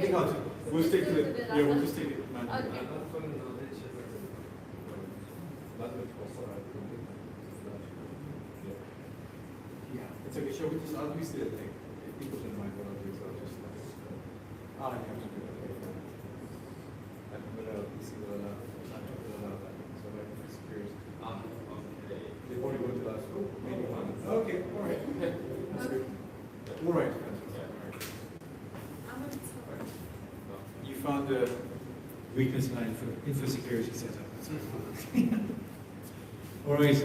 take out. We'll stick to it. Yeah, we'll just take it. Okay. Yeah, it's okay. Shall we just, I'll be still like, if people don't mind what I'll do, so I'll just like, you have to do that. I'm going to see what I'll have. So like, experience. They've already gone to last school. Maybe one. Okay, all right. That's good. All right. You found a weakness in our info security setup. All right.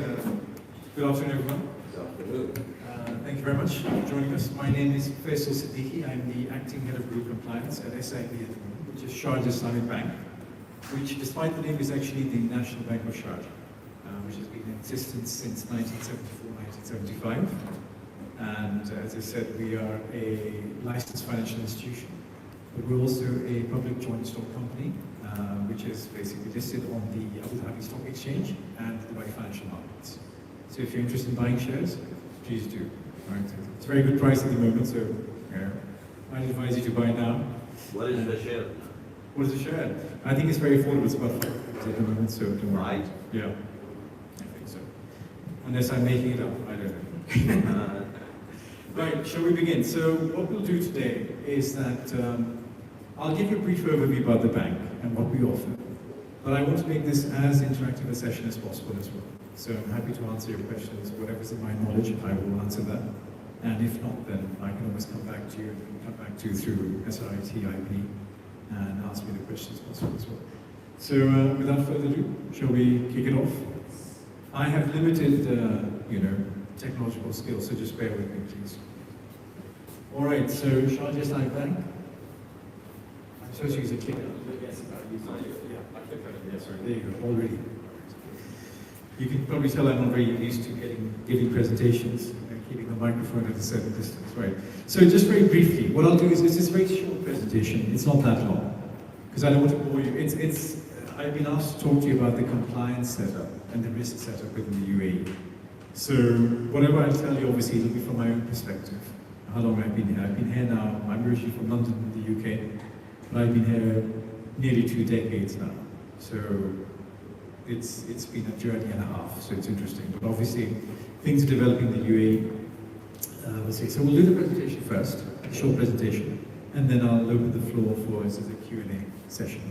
Good afternoon, everyone. Good afternoon. Thank you very much for joining us. My name is Faisal Siddiqui. I'm the acting head of group compliance at SIB at the moment, which is Sharjah Islamic Bank, which, despite the name, is actually the National Bank of Sharjah, which has been in existence since 1974, 1975. And as I said, we are a licensed financial institution, but we're also a public joint stock company, which is basically listed on the Abu Dhabi Stock Exchange and the Dubai Financial Markets. So if you're interested in buying shares, please do. All right. It's a very good price at the moment, so I'd advise you to buy now. What is the share? What is the share? I think it's very affordable. It's about $5 at the moment, so don't worry. Right. Yeah, I think so. Unless I'm making it up, I don't know. Right, shall we begin? So what we'll do today is that I'll give you a brief overview about the bank and what we offer. But I want to make this as interactive a session as possible as well. So I'm happy to answer your questions. Whatever's in my knowledge, I will answer that. And if not, then I can always come back to you through SIT, IP, and ask me the questions possible as well. So without further ado, shall we kick it off? I have limited, technological skills, so just bear with me, please. All right, so Sharjah Islamic Bank. I'm supposed to use a clicker. Yes, sorry, there you go, already. You can probably tell I'm not very used to giving presentations and keeping the microphone at a certain distance, right? So just very briefly, what I'll do is this very short presentation. It's not that long, because I don't want to bore you. I've been asked to talk to you about the compliance setup and the risk setup within the UAE. So whatever I tell you, obviously, it'll be from my own perspective. How long I've been here? I've been here now. I'm originally from London, in the UK, but I've been here nearly 2 decades now. So it's been a journey and a half. So it's interesting. But obviously, things are developing in the UAE. So we'll do the presentation first, a short presentation, and then I'll open the floor for a Q&A session.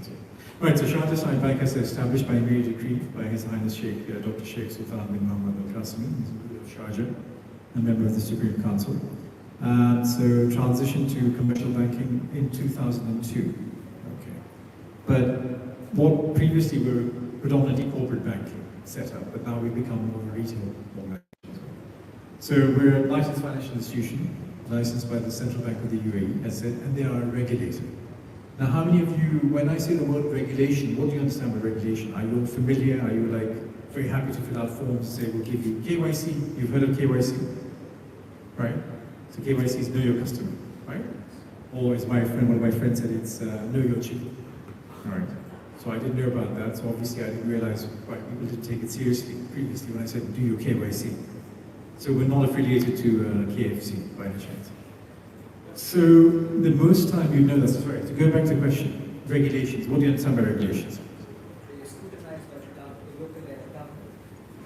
Right, so Sharjah Islamic Bank is established by immediate decree by His Highness Sheikh Dr. Sheikh Sultan bin Mohammed Al Qasimi, of Sharjah, a member of the Supreme Council. So transitioned to commercial banking in 2002. Okay, but what previously were predominantly corporate banking set up, but now we've become more of a retail organization. So we're a licensed financial institution, licensed by the Central Bank of the UAE, as said, and they are regulated. Now, how many of you, when I say the word regulation, what do you understand by regulation? Are you familiar? Are you very happy to fill out forms and say, we'll give you KYC? You've heard of KYC, right? So KYC is know your customer, right? Or as one of my friends said, it's know your chicken. All right. So I didn't know about that, so obviously I didn't realize why people didn't take it seriously previously when I said, do your KYC. So we're not affiliated to KFC by any chance. So the most time you know that's right. To go back to the question, regulations. What do you understand by regulations? You scrutinize the local government.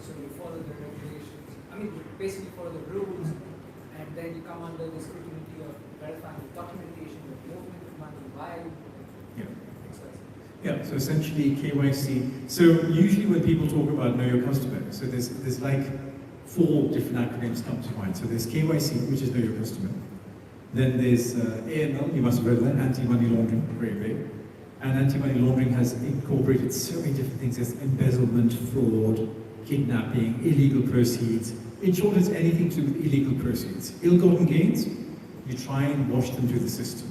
So you follow the regulations. You basically follow the rules, and then you come under the scrutiny of verifying the documentation, the movement of money, why. Yeah, so essentially KYC. So usually when people talk about know your customer, so there's like 4 different acronyms come to mind. So there's KYC, which is know your customer. Then there's AML, you must have heard of that, anti-money laundering, very big. And anti-money laundering has incorporated so many different things. There's embezzlement, fraud, kidnapping, illegal proceeds. In short, it's anything to do with illegal proceeds. Ill-gotten gains, you try and wash them through the system.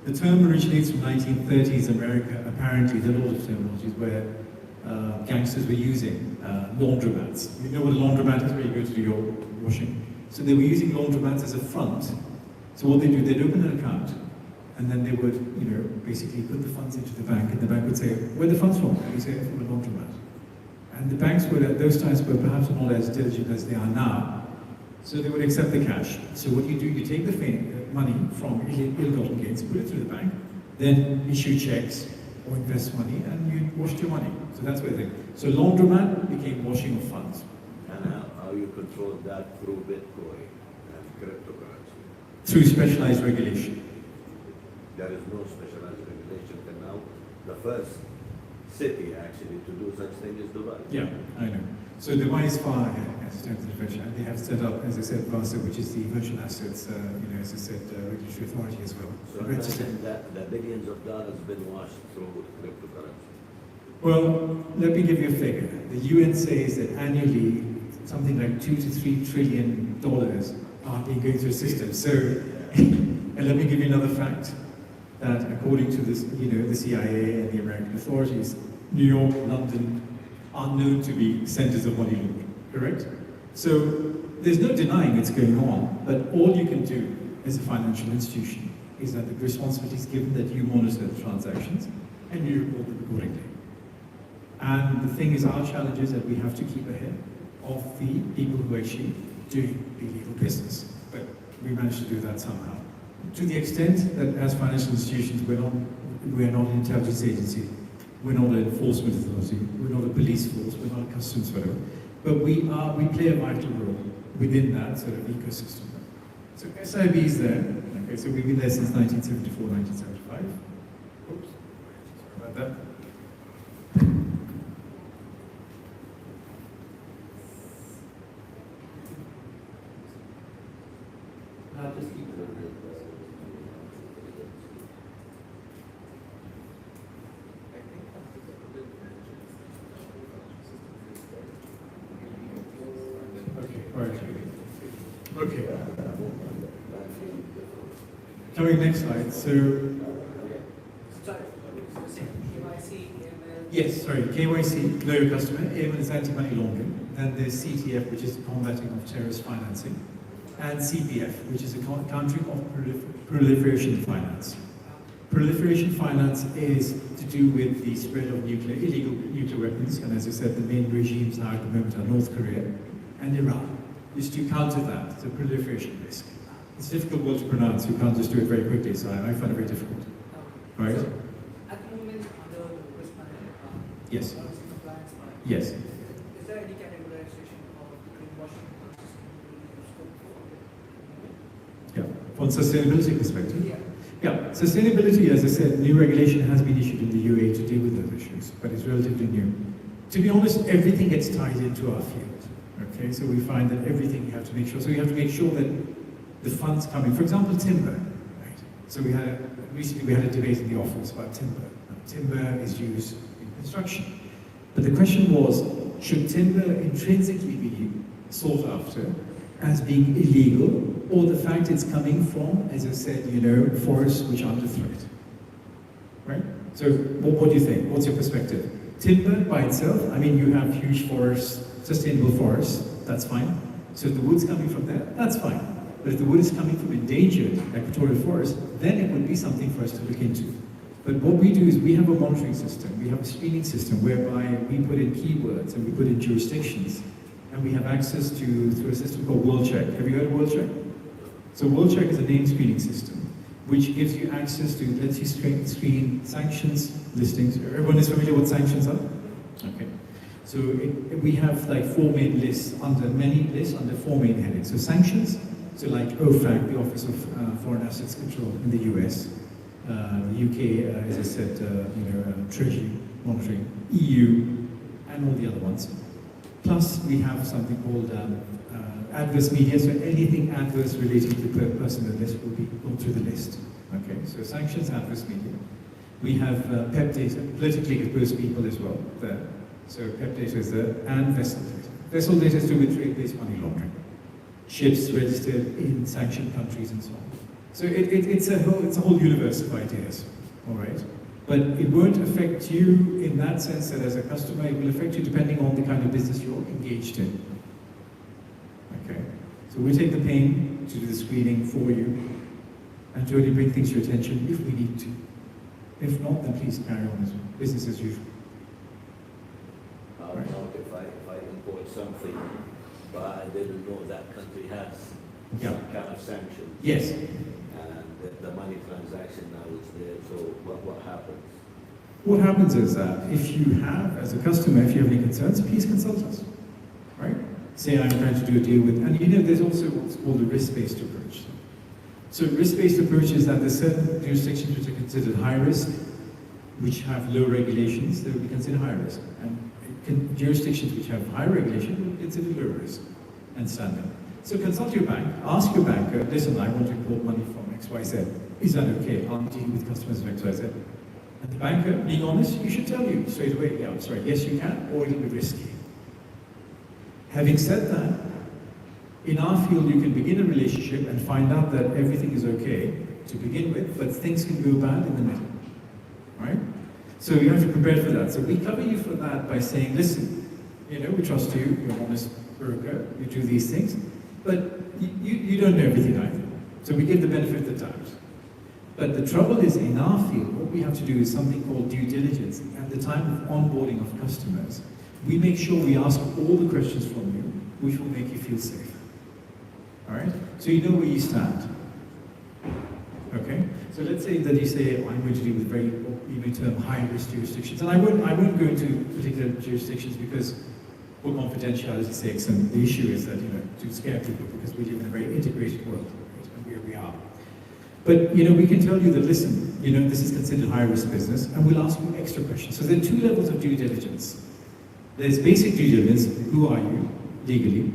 The term originates from 1930s America. Apparently, there are a lot of terminologies where gangsters were using laundromats. You know what a laundromat is, where you go to do your washing? So they were using laundromats as a front. So what they do, they'd open an account, and then they would, basically put the funds into the bank, and the bank would say, where are the funds from? And you say, from a laundromat. And the banks were, at those times, were perhaps not as diligent as they are now, so they would accept the cash. So what you do, you take the money from ill-gotten gains, put it through the bank, then issue checks or invest money, and you washed your money. So that's where they. So laundromat became washing of funds. And how you control that through Bitcoin and cryptocurrency? Through specialized regulation. There is no specialized regulation till now. The first city actually to do such thing is Dubai. Yeah, I know. So Dubai is far ahead as terms of virtual. And they have set up, as I said, VASA, which is the virtual assets, as I said, regulatory authority as well. So I imagine that the billions of dollars been washed through cryptocurrency. Well, let me give you a figure. The UN says that annually, something like $2 to $3 trillion are being going through the system. So, and let me give you another fact. That according to this, the CIA and the American authorities, New York, London are known to be centers of money laundering, correct? So there's no denying it's going on, but all you can do as a financial institution is that the responsibility is given that you monitor the transactions and you report them accordingly. And the thing is, our challenge is that we have to keep ahead of the people who are actually doing illegal business. But we managed to do that somehow. To the extent that as financial institutions, we're not an intelligence agency, we're not an enforcement authority, we're not a police force, we're not a customs whatever, but we play a vital role within that sort of ecosystem. So SIB is there, okay, so we've been there since 1974, 1975. Oops, sorry about that. Just keep it on there. Okay. Coming next slide. So, Sorry, KYC, AML. yes, sorry, KYC, know your customer. AML is anti-money laundering. Then there's CTF, which is combating of terrorist financing, and CPF, which is a countering of proliferation finance. Proliferation finance is to do with the spread of illegal nuclear weapons, and as I said, the main regimes now at the moment are North Korea and Iran. Is to counter that, the proliferation risk. It's a difficult word to pronounce, you can't just do it very quickly, so I find it very difficult. Right? So, at the moment, under the risk management plan, Yes. policy compliance plan, Yes. is there any categorization of greenwashing versus scope for? Yeah. From sustainability perspective. Yeah. Yeah, sustainability, as I said, new regulation has been issued in the UAE to deal with those issues, but it's relatively new. To be honest, everything gets tied into our field. Okay, so we find that everything you have to make sure. So you have to make sure that the funds coming, for example, timber. Right? So recently we had a debate in the office about timber. Now, timber is used in construction, but the question was, should timber intrinsically be sought after as being illegal, or the fact it's coming from, as I said, forests which are under threat? Right? So what do you think? What's your perspective? Timber by itself, I mean, you have huge forests, sustainable forests, that's fine. So if the wood's coming from there, that's fine. But if the wood is coming from endangered equatorial forest, then it would be something for us to look into. But what we do is we have a monitoring system, we have a screening system whereby we put in keywords and we put in jurisdictions, and we have access to, through a system called WorldCheck. Have you heard of WorldCheck? So WorldCheck is a name screening system, which gives you access to, lets you screen sanctions listings. Everyone is familiar with sanctions are? Okay. So we have like four main lists, many lists under four main headings. So sanctions, so like OFAC, the Office of Foreign Assets Control in the US, the UK, as I said, Treasury monitoring, EU, and all the other ones. Plus, we have something called adverse media, so anything adverse relating to the person on the list will be gone through the list. Okay, so sanctions, adverse media. We have PEP data, politically exposed people as well there. So PEP data is there, and vessel data. Vessel data is to do with trade-based money laundering. Ships registered in sanctioned countries and so on. So it's a whole universe of ideas, all right? But it won't affect you in that sense that as a customer, it will affect you depending on the kind of business you're engaged in. Okay? So we take the pain to do the screening for you and to only bring things to your attention if we need to. If not, then please carry on as business as usual. How about if I import something, but I didn't know that country has some kind of sanctions? Yes. And the money transaction now it's there, so what happens? What happens is that if you have, as a customer, if you have any concerns, please consult us, right? Say I'm trying to do a deal with, and you know, there's also what's called a risk-based approach. So risk-based approach is that there's certain jurisdictions which are considered high risk, which have low regulations, they will be considered high risk. And jurisdictions which have high regulation will be considered low risk and standard. So consult your bank, ask your banker, listen, I want to import money from XYZ. Is that okay? I'll deal with customers of XYZ. And the banker, being honest, you should tell you straight away, yeah, I'm sorry, yes you can, or it'll be risky. Having said that, in our field you can begin a relationship and find out that everything is okay to begin with, but things can go bad in the middle, right? So you have to prepare for that. So we cover you for that by saying, listen, you know, we trust you, you're an honest broker, you do these things, but you don't know everything either. So we give the benefit of the doubt. But the trouble is, in our field, what we have to do is something called due diligence. At the time of onboarding of customers, we make sure we ask all the questions from you, which will make you feel safe. All right? So you know where you stand. Okay? So let's say that you say, oh, I'm going to deal with very, you may term high-risk jurisdictions. And I won't go into particular jurisdictions because for confidentiality's sake, and the issue is that, you know, to scare people because we live in a very integrated world, right? And where we are. But, you know, we can tell you that, listen, you know, this is considered high-risk business, and we'll ask you extra questions. So there are two levels of due diligence. There's basic due diligence, who are you, legally,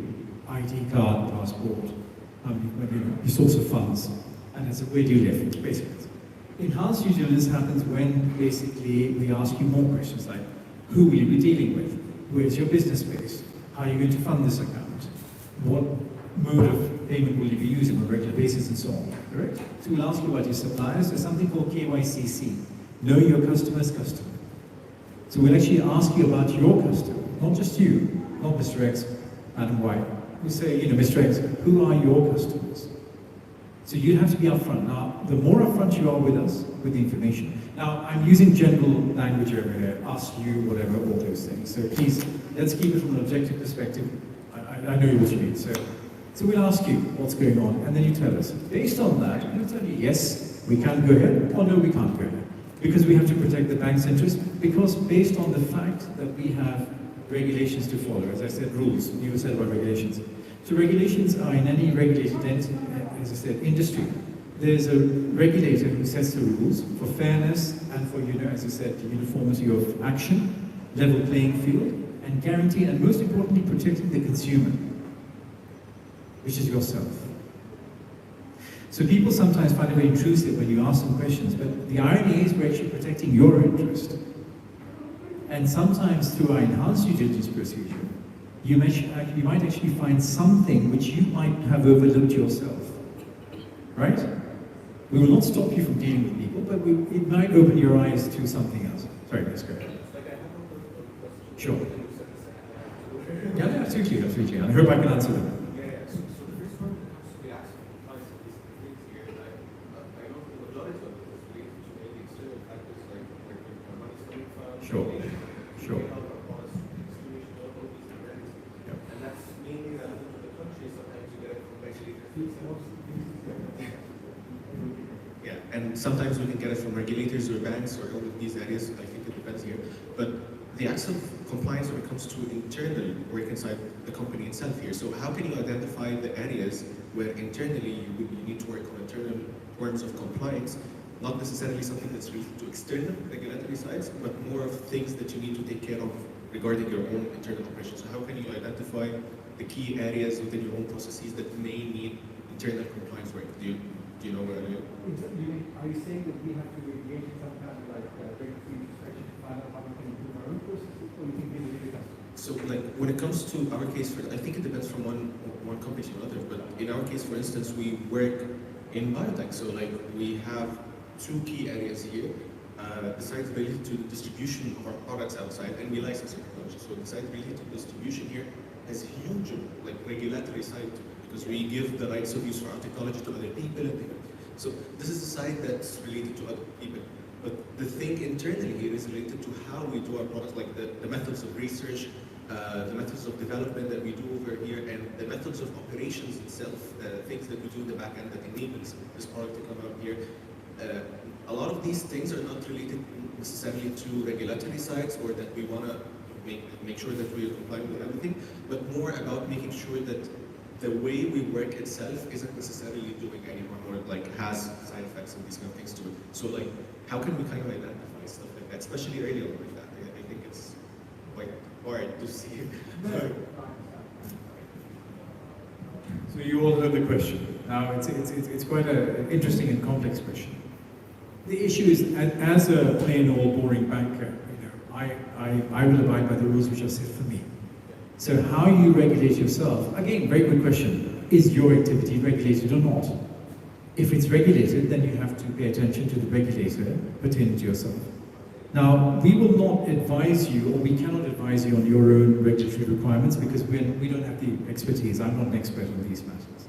ID card, passport, you know, your source of funds, and as where do you live, basically. Enhanced due diligence happens when, basically, we ask you more questions like, who will you be dealing with? Where's your business base? How are you going to fund this account? What mode of payment will you be using on a regular basis and so on, correct? So we'll ask you about your suppliers. There's something called KYCC, know your customer's customer. So we'll actually ask you about your customer, not just you, not Mr. X, Madam Y. We'll say, you know, Mr. X, who are your customers? So you have to be upfront. Now, the more upfront you are with us, with the information. Now, I'm using general language over here, ask you, whatever, all those things. So please, let's keep it from an objective perspective. I know what you mean. So we'll ask you what's going on, and then you tell us. Based on that, we'll tell you, yes, we can go ahead, or no, we can't go ahead. Because we have to protect the bank's interest, because based on the fact that we have regulations to follow, as I said, rules, you said about regulations. So regulations are in any regulated entity, as I said, industry. There's a regulator who sets the rules for fairness and for, you know, as I said, the uniformity of action, level playing field, and guarantee, and most importantly, protecting the consumer, which is yourself. So people sometimes find it very intrusive when you ask them questions, but the irony is we're actually protecting your interest. And sometimes through our enhanced due diligence procedure, you might actually find something which you might have overlooked yourself, right? We will not stop you from dealing with people, but it might open your eyes to something else. Sorry, let's go ahead. Sure. Yeah, absolutely, absolutely. I hope I can answer them. Sure, sure. And that's mainly relevant to the country. Sometimes you get it from regulators. Yeah, and sometimes we can get it from regulators or banks or all of these areas. I think it depends here. But the actual compliance when it comes to internal work inside the company itself here. So how can you identify the areas where internally you need to work on internal forms of compliance? Not necessarily something that's related to external regulatory sides, but more of things that you need to take care of regarding your own internal operations. So how can you identify the key areas within your own processes that may need internal compliance work? Do you know where I mean? Are you saying that we have to engage in some kind of like regulatory inspection to find out how we can improve our own processes, or you think we need to? So like when it comes to our case, I think it depends from one company to another, but in our case, for instance, we work in biotech. So like we have two key areas here. The side related to the distribution of our products outside, and we license our technology. So the side related to distribution here has huge like regulatory side to it, because we give the rights of use for our technology to other people. So this is the side that's related to other people. But the thing internally here is related to how we do our products, like the methods of research, the methods of development that we do over here, and the methods of operations itself, things that we do in the back end that enables this product to come out here. a lot of these things are not related necessarily to regulatory sides or that we want to make sure that we are complying with everything, but more about making sure that the way we work itself isn't necessarily doing anymore or like has side effects and these kind of things to it. So like, how can we kind of identify stuff like that, especially early on like that? I think it's quite hard to see. So you all heard the question. Now it's quite an interesting and complex question. The issue is, as a plain old boring banker, I will abide by the rules which are set for me. So how you regulate yourself, again, very good question. Is your activity regulated or not? If it's regulated, then you have to pay attention to the regulator pertaining to yourself. Now, we will not advise you, or we cannot advise you on your own regulatory requirements because we don't have the expertise. I'm not an expert on these matters.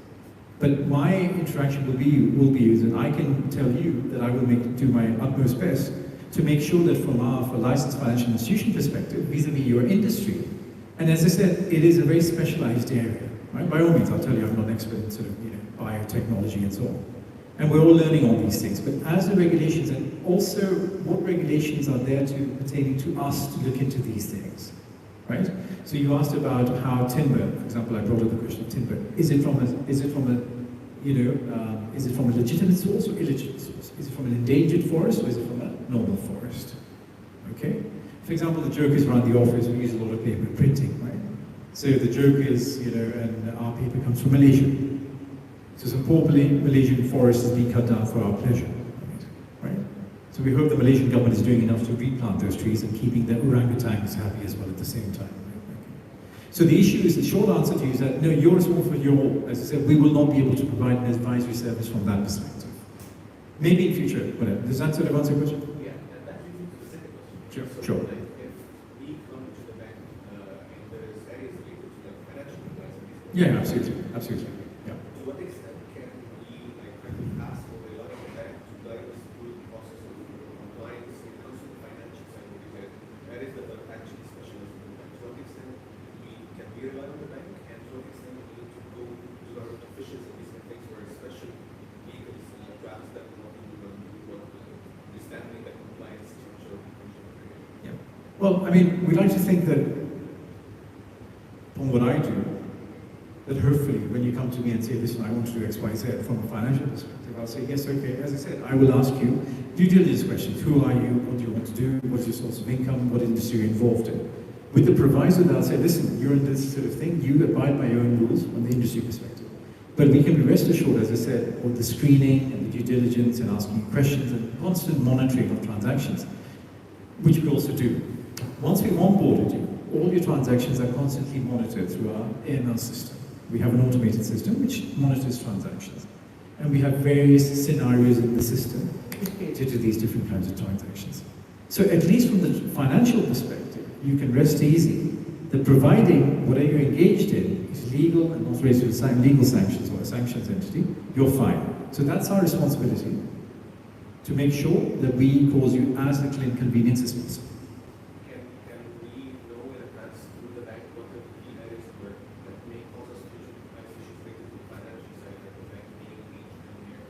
But my interaction will be is that I can tell you that I will do my utmost best to make sure that from a licensed financial institution perspective, vis-a-vis your industry, and as I said, it is a very specialized area. Right? By all means, I'll tell you I'm not an expert in sort of biotechnology and so on. And we're all learning all these things. But as the regulations, and also what regulations are there pertaining to us to look into these things, right? So you asked about how timber, for example, I brought up the question of timber. Is it from a legitimate source or illegitimate source? Is it from an endangered forest or is it from a normal forest? Okay. For example, the joke is around the office, we use a lot of paper printing, right? So the joke is, and our paper comes from Malaysia. So some poor Malaysian forest is being cut down for our pleasure, right? So we hope the Malaysian government is doing enough to replant those trees and keeping the orangutans happy as well at the same time. Right? So the issue is, the short answer to you is that, no, you're responsible for as I said, we will not be able to provide an advisory service from that perspective. Maybe in future, whatever. Does that sort of answer your question? Yeah, and that leads me to the second question. Sure, So, sure. like, if we come to the bank and there is areas related to like financial compliance and these Yeah, absolutely, absolutely. Yeah. to what extent can we like kind of ask or rely on the bank to guide us through the process of compliance when it comes to the financial side of it? That is the actually specialist in the bank. To what extent can we rely on the bank, and to what extent we need to go to government officials and these kind of things for special legals drafts that will not be understanding the compliance structure of the country. Yeah. Well, I mean, we like to think that, from what I do, that hopefully when you come to me and say, listen, I want to do X, Y, Z from a financial perspective, I'll say, yes, okay. As I said, I will ask you due diligence questions. Who are you? What do you want to do? What's your source of income? What industry are you involved in? With the proviso that I'll say, listen, you're in this sort of thing. You abide by your own rules from the industry perspective. But we can be rest assured, as I said, all the screening and the due diligence and asking questions and constant monitoring of transactions, which we also do. Once we've onboarded you, all your transactions are constantly monitored through our AML system. We have an automated system which monitors transactions. And we have various scenarios in the system related to these different kinds of transactions. So at least from the financial perspective, you can rest easy that providing whatever you're engaged in is legal and not related to legal sanctions or a sanctions entity, you're fine. So that's our responsibility, to make sure that we cause you as little inconvenience as possible. Can we know in advance through the bank what the key areas were that may cause us future compliance issues related to the financial side that the bank may engage in here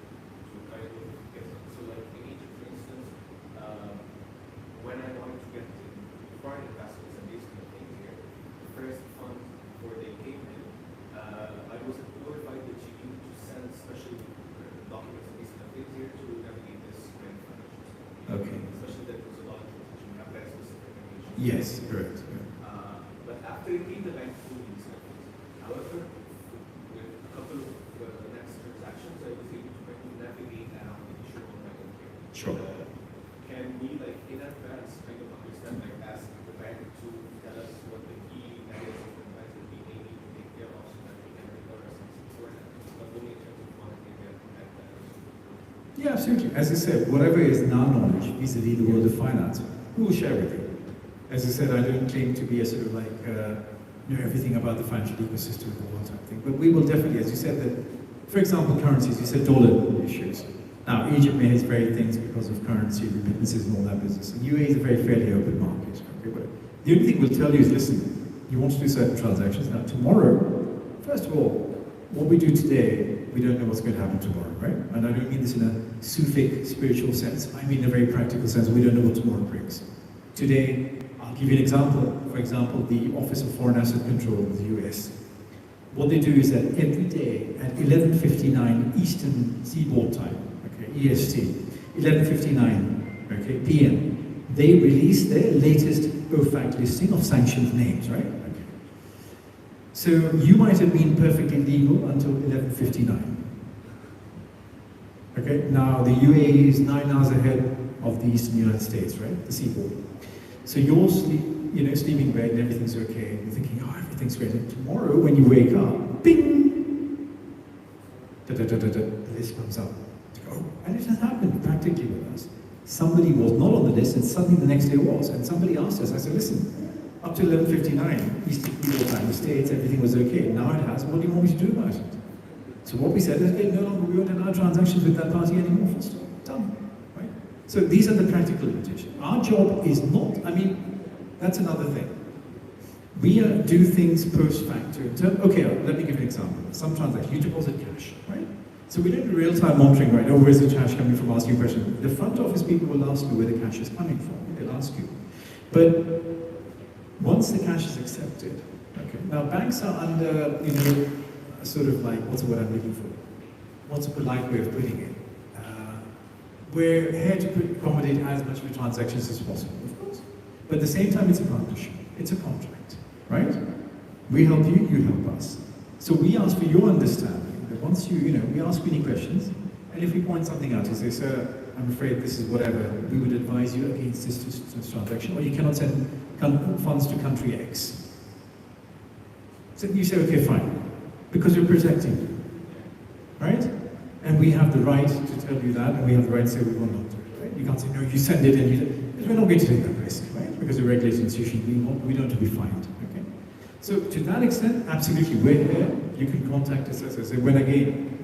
to kind of get them? So like in Egypt, for instance, when I wanted to get foreign investments and these kind of things here, the first fund before they came in, I was notified that you need to send special documents and these kind of things here to navigate this kind of financial system. Okay. Especially that there's a lot of transaction, you have very specific information. Yes, correct. But after you leave the bank through these kind of things, however, with a couple of the next transactions, I was able to kind of navigate around the issue on my own here. Sure. Can we, like, in advance, kind of understand, like, ask the bank to tell us what the key areas of compliance that we may need to take care of so that we can recover ourselves beforehand, not only in terms of monitoring and that. Yeah, absolutely. As I said, whatever is in our knowledge vis-a-vis the world of finance, we will share with you. As I said, I don't claim to be a sort of like, know everything about the financial ecosystem of the world type thing, but we will definitely, as you said, that, for example, currencies, you said dollar issues. Now, Egypt may have varied things because of currency, remittances and all that business, and UAE is a very fairly open market. Okay, but the only thing we'll tell you is, listen, you want to do certain transactions. Now, tomorrow, first of all, what we do today we don't know what's going to happen tomorrow, right? And I don't mean this in a Sufic spiritual sense. I mean in a very practical sense. We don't know what tomorrow brings. Today, I'll give you an example. For example, the Office of Foreign Asset Control in the US. What they do is that every day at 11:59 Eastern Seaboard Time, okay, EST, 11:59, okay, PM, they release their latest OFAC listing of sanctioned names, right? Okay. So you might have been perfectly legal until 11:59. Okay, now the UAE is 9 hours ahead of the Eastern United States, right? The seaboard. So you're sleeping in bed and everything's okay. You're thinking, oh, everything's great. And tomorrow when you wake up, bing! The list comes up. Oh, and it has happened practically with us. Somebody was not on the list and suddenly the next day was. And somebody asked us, I said, listen, up to 11:59 Eastern Seaboard Time, the States, everything was okay. Now it has. What do you want me to do about it? So what we said is, okay, no longer we won't allow transactions with that party anymore. Full stop. Done. Right? So these are the practical limitations. Our job is not, that's another thing. We do things post facto. Okay, let me give you an example. Some transactions, you deposit cash, right? So we don't do real-time monitoring, right? Oh, where's the cash coming from? Ask you a question. The front office people will ask you where the cash is coming from. They'll ask you. But once the cash is accepted, okay. Now banks are under, sort of like, what's the word I'm looking for? What's a polite way of putting it? We're here to accommodate as much of the transactions as possible, of course. But at the same time, it's a partnership. It's a contract, right? We help you, you help us. So we ask for your understanding. That once we ask you any questions, and if we point something out, you say, sir, I'm afraid this is whatever, we would advise you against this transaction, or you cannot send funds to country X. So you say, okay, fine, because we're protecting you, right? And we have the right to tell you that, and we have the right to say we will not do it, right? You can't say, no, you send it, and we're not going to take that risk, right? Because we're a regulated institution, we don't want to be fined, okay? So to that extent, absolutely, we're here. You can contact us, as I say, when again,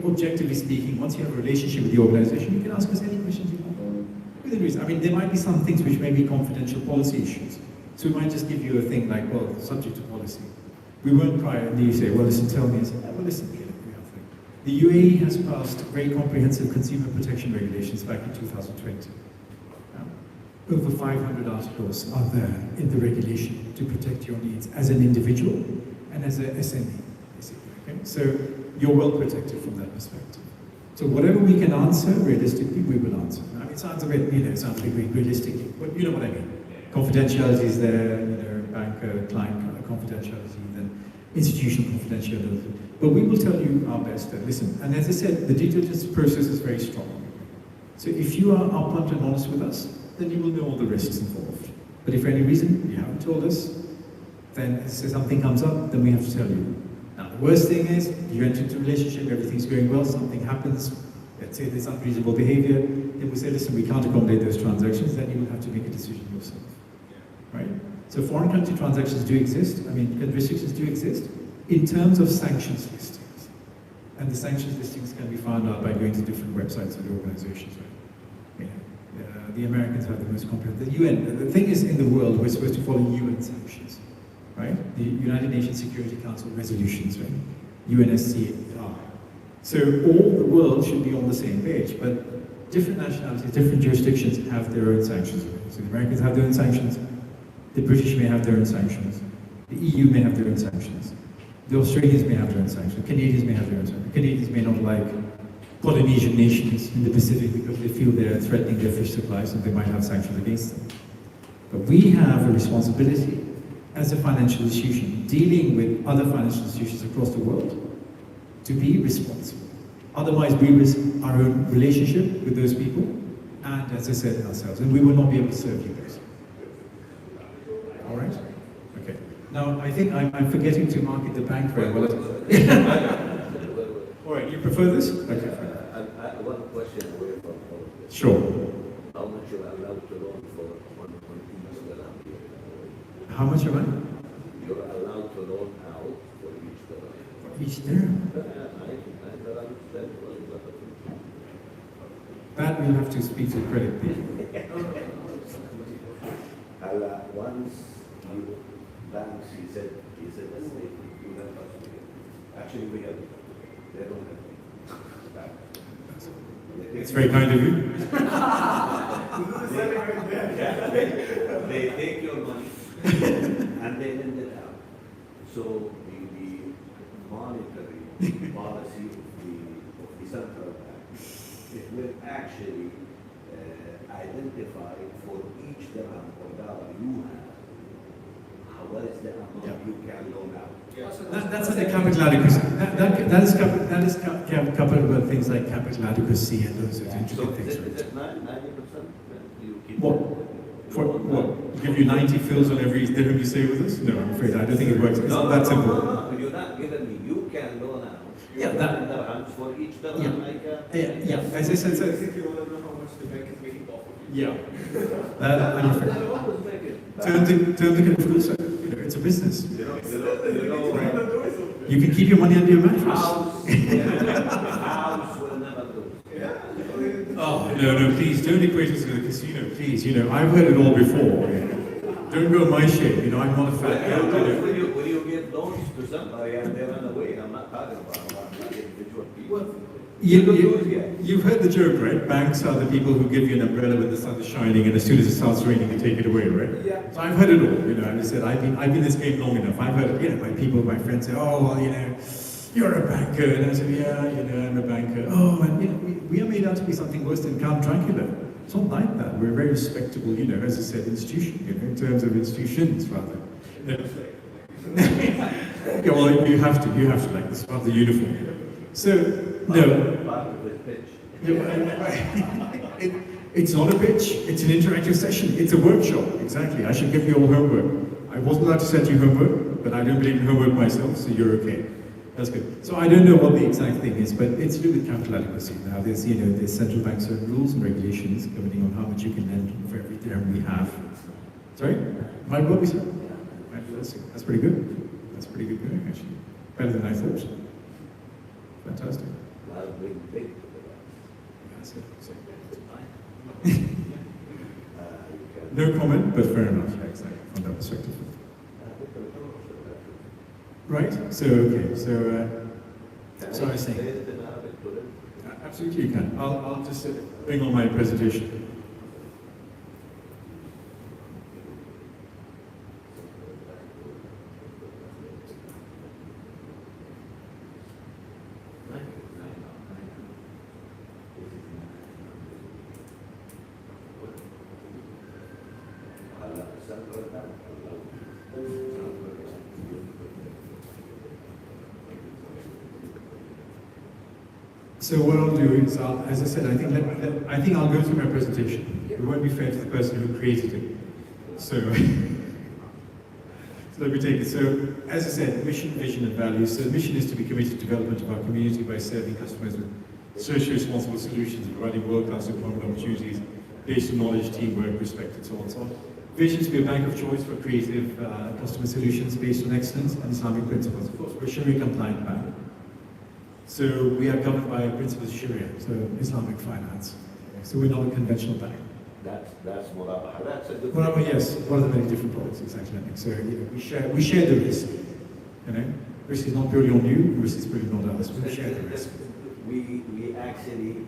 objectively speaking, once you have a relationship with the organization, you can ask us any questions you want. Within reason. There might be some things which may be confidential policy issues. So we might just give you a thing like, well, subject to policy. We won't pry and you say, well, listen, tell me. I say, well, listen, the UAE has passed very comprehensive consumer protection regulations back in 2020. Over 500 articles are there in the regulation to protect your needs as an individual and as a SME, basically. Okay? So you're well protected from that perspective. So whatever we can answer realistically, we will answer. It sounds a bit, sounds like realistically, but you know what I mean. Confidentiality is there, banker-client confidentiality, then institutional confidentiality. But we will tell you our best. Listen, and as I said, the due diligence process is very strong. So if you are upfront and honest with us, then you will know all the risks involved. But if for any reason you haven't told us, then if something comes up, then we have to tell you. Now, the worst thing is, you enter into a relationship, everything's going well, something happens, let's say there's unreasonable behavior, then we say, listen, we can't accommodate those transactions, then you will have to make a decision yourself. Right? So foreign country transactions do exist, restrictions do exist, in terms of sanctions listings. And the sanctions listings can be found out by going to different websites of the organizations. Right? The Americans have the most comprehensive. The UN, the thing is, in the world, we're supposed to follow UN sanctions, right? The United Nations Security Council resolutions, right? UNSCR. So all the world should be on the same page, but different nationalities, different jurisdictions have their own sanctions. So the Americans have their own sanctions, the British may have their own sanctions, the EU may have their own sanctions, the Australians may have their own sanctions, Canadians may have their own sanctions. Canadians may not like Polynesian nations in the Pacific because they feel they're threatening their fish supplies and they might have sanctions against them. But we have a responsibility as a financial institution dealing with other financial institutions across the world to be responsible. Otherwise, we risk our own relationship with those people and, as I said, ourselves, and we will not be able to serve you guys. All right? Okay. Now, I think I'm forgetting to market the bank very well. All right, you prefer this? Okay, fine. One question away from all of this. Sure. How much you are allowed to loan for on each dirham? How much am I? You're allowed to loan out for each dirham. For each dirham? That we'll have to speak to credit people. Once you banks, he said, you help us with it. Actually, we have it. They don't have it. It's very kind of you. Yeah, they take your money and they lend it out. So the monetary policy of the central bank, it will actually identify for each dirham or dollar you have, what is the amount you can loan out. That's the capital adequacy. That is coupled with things like capital adequacy and those So intricate things. is it 90%? You keep What? For what? Give you 90 fills on every dirham you say with us? No, I'm afraid I don't think it works. It's not that simple. No, you're not giving me. You can loan out. Yeah, that- dirhams for each dirham. Yeah. Like, Yeah, as I said, so, If you want to know how much the bank is making off of you. yeah. I'm afraid. I always make it. Term to conclusion, it's a business. You know, You can keep your money under your mattress. house will never do. Oh, no, please, don't equate us to the casino, please. I've heard it all before. Don't go my shape, I'm not a fat guy. When you give loans to somebody and they run away, I'm not talking about individual people. You've heard the joke, right? Banks are the people who give you an umbrella when the sun is shining, and as soon as it starts raining, they take it away, right? Yeah. So I've heard it all, and I said, I've been in this game long enough. I've heard it, my people, my friends say, oh, well, you're a banker. And I said, yeah, I'm a banker. Oh, and we are made out to be something worse than Count Dracula. It's not like that. We're a very respectable, as I said, institution, in terms of institutions, rather. Yeah, well, you have to like this, part of the uniform. So, no. Part of the pitch. It's not a pitch, it's an interactive session, it's a workshop, exactly. I should give you all homework. I wasn't allowed to send you homework, but I don't believe in homework myself, so you're okay. That's good. So I don't know what the exact thing is, but it's to do with capital adequacy. Now there's central bank certain rules and regulations governing on how much you can lend for every dirham we have. Sorry? Might well be so. That's pretty good. That's pretty good going, actually. Better than I thought. Fantastic. Big. That's it. So, You no comment, but fair enough. Yeah, exactly. From that perspective. Right. So okay. So I was saying. Absolutely, you can. I'll just bring on my presentation. So what I'll do is, as I said, I think I'll go through my presentation. It won't be fair to the person who created it. So let me take it. So, as I said, mission, vision, and values. So the mission is to be committed to development of our community by serving customers with socially responsible solutions and providing world-class employment opportunities based on knowledge, teamwork, respect, and so on and so on. Vision is to be a bank of choice for creative customer solutions based on excellence and Islamic principles. Of course, we're a Sharia-compliant bank. So we are governed by principles of Sharia, so Islamic finance. So we're not a conventional bank. That's Murabaha. That's a good Well, yes, one of the many different products, exactly. So we share the risk. Risk is not purely on you, risk is purely on us. We share the risk. We actually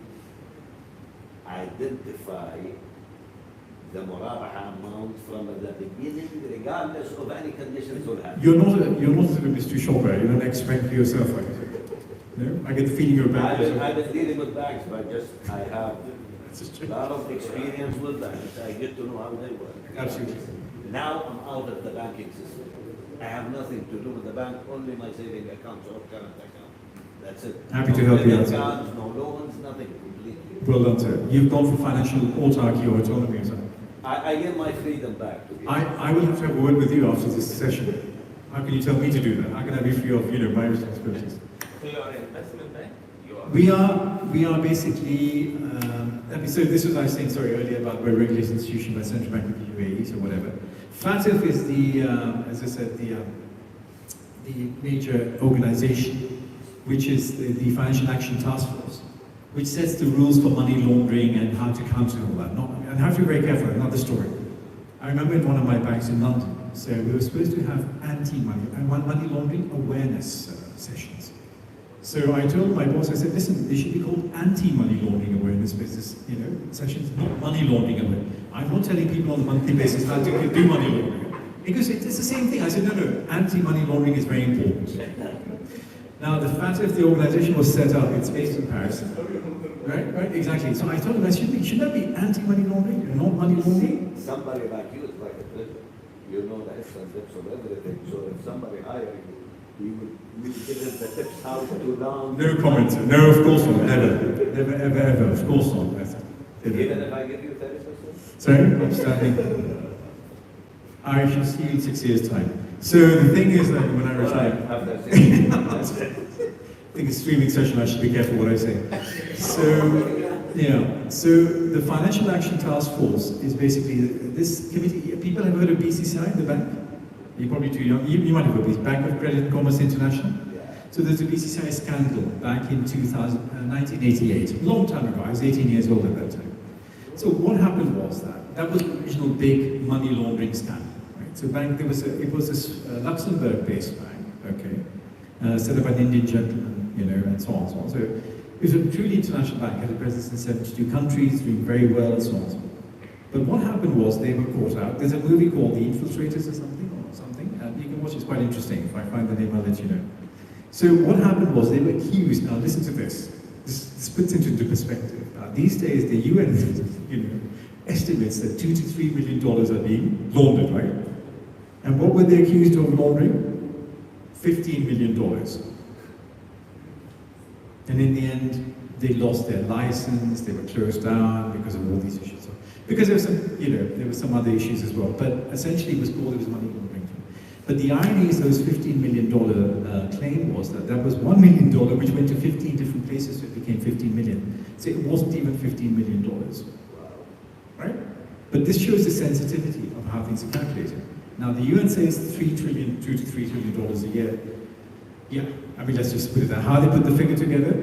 identify the Murabaha amount from the beginning, regardless of any conditions will happen. You're not a Mr. Shopper, you're not an ex-banker yourself, I guess. No? I get the feeling you're a banker. I've been dealing with banks, but I have a lot of experience with banks. I get to know how they work. Absolutely. Now I'm out of the banking system. I have nothing to do with the bank, only my saving accounts or current account. That's it. Happy to help you out, sir. Cards, no loans, nothing completely. Well done, sir. You've gone for financial autarky or autonomy, sir. I get my freedom back to you. I will have to have a word with you after this session. How can you tell me to do that? How can I be free of, my responsibilities? So you are an investment bank? We are basically, so this was I was saying, earlier about we're a regulated institution by Central Bank of the UAE, so whatever. FATF is the, as I said, the major organization, which is the Financial Action Task Force, which sets the rules for money laundering and how to counter all that. And I have to be very careful, another story. I remember in one of my banks in London, so we were supposed to have anti-money and money laundering awareness sessions. So I told my boss, I said, listen, they should be called anti-money laundering awareness business, sessions, not money laundering awareness. I'm not telling people on a monthly basis how to do money laundering. Because it's the same thing. I said, no, anti-money laundering is very important. Now, the fact if the organization was set up, it's based in Paris. Right, exactly. So I told him, should that be anti-money laundering and not money laundering? Somebody like you is like a treasure. You know the ins and tips of everything. So if somebody hires you, you will give them the tips how to run. No comment. No, of course not. Never, ever. Of course not. Even if I give you 30%? Sorry, I'm standing. I shall see you in 6 years' time. So the thing is that when I retire, I think it's streaming session, I should be careful what I say. So the Financial Action Task Force is basically this committee. People have heard of BCCI, the bank? You're probably too young. You might have heard of this, Bank of Credit and Commerce International. So there's a BCCI scandal back in 1988, a long time ago. I was 18 years old at that time. So what happened was that was the original big money laundering scandal. Right? So it was this Luxembourg-based bank, okay, set up by an Indian gentleman, and so on and so on. So it was a truly international bank, had a presence in 72 countries, doing very well, and so on and so on. But what happened was they were caught out. There's a movie called The Infiltrators or something, and you can watch it. It's quite interesting. If I find the name, I'll let you know. So what happened was they were accused. Now listen to this. This puts it into perspective. These days, the UN, estimates that $2 to $3 million are being laundered, right? And what were they accused of laundering? $15 million. And in the end, they lost their license. They were closed down because of all these issues. Because there was there were some other issues as well. But essentially, it was money laundering. But the irony is, those $15 million claim was that was $1 million, which went to 15 different places, so it became 15 million. So it wasn't even $15 million, right? But this shows the sensitivity of how things are calculated. Now the UN says $2 to $3 trillion a year. Yeah, I mean, let's just put it there. How they put the figure together,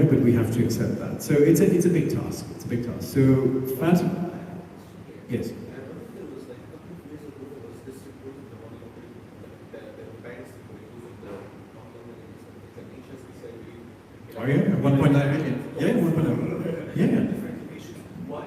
but we have to accept that. So it's a big task. It's a big task. So, yes. Oh yeah, 1.9 million. Yeah, 1.9. Yeah. Why